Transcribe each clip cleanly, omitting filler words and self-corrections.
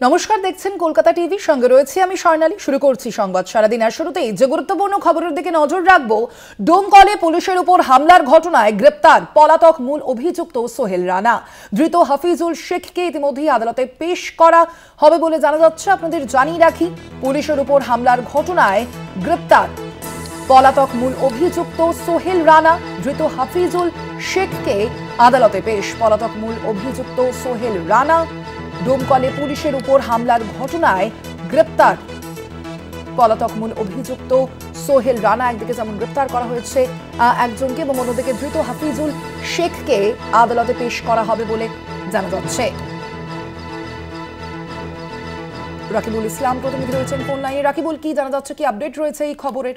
নমস্কার, দেখছেন কলকাতা টিভি, সঙ্গে রয়েছে আমি স্বর্ণালী। শুরু করছি সংবাদ সারাদিন। আর শুরুতেই যে গুরুত্বপূর্ণ খবরের দিকে নজর রাখবো, ডোমকলে পুলিশের উপর হামলার ঘটনায় গ্রেপ্তার পলাতক মূল অভিযুক্ত সোহেল রানা। ধৃত হাফিজুল শেখকে ইতিমধ্যেই আদালতে পেশ করা হবে বলে জানা যাচ্ছে। আপনাদের জানিয়ে রাখি, পুলিশের উপর হামলার ঘটনায় গ্রেপ্তার পলাতক মূল অভিযুক্ত সোহেল রানা। ধৃত হাফিজুল শেখকে আদালতে পেশ। পলাতক মূল অভিযুক্ত সোহেল রানা ডোমকলে পুলিশের উপর হামলার ঘটনায় গ্রেপ্তার পলাতক মূল অভিযুক্ত সোহেল রানা। একদিকে যেমন গ্রেপ্তার করা হয়েছে একজনকে এবং অন্যদিকে ধৃত হাফিজুল শেখকে আদালতে পেশ করা হবে বলে জানা যাচ্ছে। রাকিবুল ইসলাম প্রতিনিধি রয়েছেন ফোন লাইনে। রাকিবুল, কি জানা যাচ্ছে, কি আপডেট রয়েছে এই খবরের?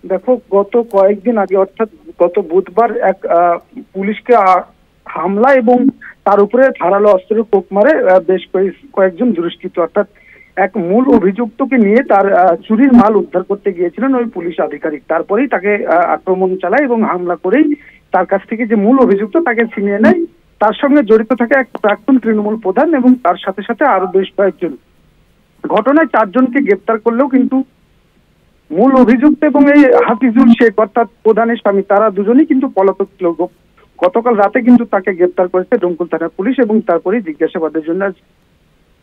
দেখো, গত কয়েকদিন আগে অর্থাৎ গত বুধবার এক পুলিশকে হামলা এবং তার উপরে ধারালো অস্ত্রের কোপ মারে বেশ কয়েকজন দুষ্কৃতী, অর্থাৎ এক মূল অভিযুক্তকে নিয়ে তার চুরির মাল উদ্ধার করতে গিয়েছিলেন ওই পুলিশ আধিকারিক। তারপরেই তাকে আক্রমণ চালায় এবং হামলা করেই তার কাছ থেকে যে মূল অভিযুক্ত তাকে ছিনিয়ে নেয়। তার সঙ্গে জড়িত থাকে এক প্রাক্তন তৃণমূল প্রধান এবং তার সাথে সাথে আরো বেশ কয়েকজন। ঘটনায় 4 জনকে গ্রেপ্তার করলেও কিন্তু মূল অভিযুক্ত এবং এই হাফিজুল শেখ অর্থাৎ প্রধানের স্বামী, তারা দুজনেই কিন্তু পলাতক ছিল। গতকাল রাতে কিন্তু তাকে গ্রেপ্তার করেছে ডোমকল থানার পুলিশ এবং তারপরে জিজ্ঞাসাবাদের জন্য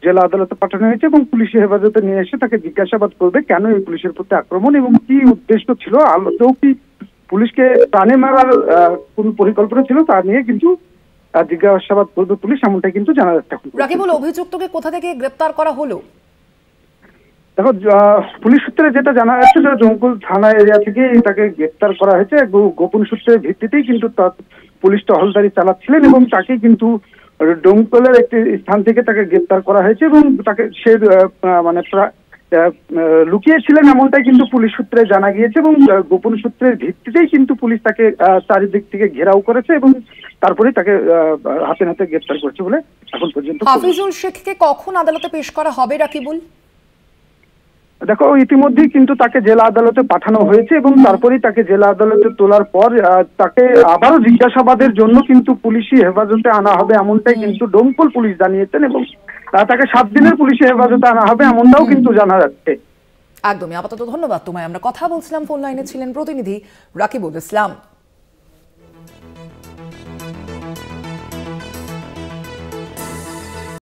জেলা আদালতে পাঠানো হয়েছে এবং পুলিশের হেফাজতে নিয়ে এসে তাকে জিজ্ঞাসাবাদ করবে কেন এই পুলিশের প্রতি আক্রমণ এবং কি উদ্দেশ্য ছিল, আদৌ কি পুলিশকে প্রাণে মারার কোন পরিকল্পনা ছিল তা নিয়ে কিন্তু জিজ্ঞাসাবাদ করবে পুলিশ, এমনটাই কিন্তু জানা যাচ্ছে। রাকিবুল, অভিযুক্তকে কোথা থেকে গ্রেপ্তার করা হলো? দেখো, পুলিশ সূত্রে যেটা জানা যাচ্ছে যে ডোমকল থানা এরিয়া থেকে তাকে গ্রেপ্তার করা হয়েছে। গোপন সূত্রের ভিত্তিতেই কিন্তু পুলিশ টহলদারি চালাচ্ছিলেন এবং তাকে কিন্তু ডোমকলের একটি স্থান থেকে তাকে গ্রেপ্তার করা হয়েছে এবং তাকে সে মানে লুকিয়েছিলেন এমনটাই কিন্তু পুলিশ সূত্রে জানা গিয়েছে এবং গোপন সূত্রের ভিত্তিতেই কিন্তু পুলিশ তাকে চারিদিক থেকে ঘেরাও করেছে এবং তারপরেই তাকে হাতে নাতে গ্রেপ্তার করেছে বলে এখন পর্যন্ত। হাফিজুল শেখকে কখন আদালতে পেশ করা হবে রাকিবুল? দেখো, ইতিমধ্যেই কিন্তু তাকে জেলা আদালতে পাঠানো হয়েছে এবং তারপরেই তাকে জেলা আদালতে তোলার পর তাকে আবারও জিজ্ঞাসাবাদের জন্য কিন্তু পুলিশি হেফাজতে আনা হবে এমনটাই কিন্তু ডোমকল পুলিশ জানিয়েছেন এবং তাকে 7 দিনের পুলিশি হেফাজতে আনা হবে এমনটাও কিন্তু জানা যাচ্ছে। একদমই। আপাতত ধন্যবাদ তোমায়। আমরা কথা বলছিলাম, ফোন লাইনে ছিলেন প্রতিনিধি রাকিবুল ইসলাম।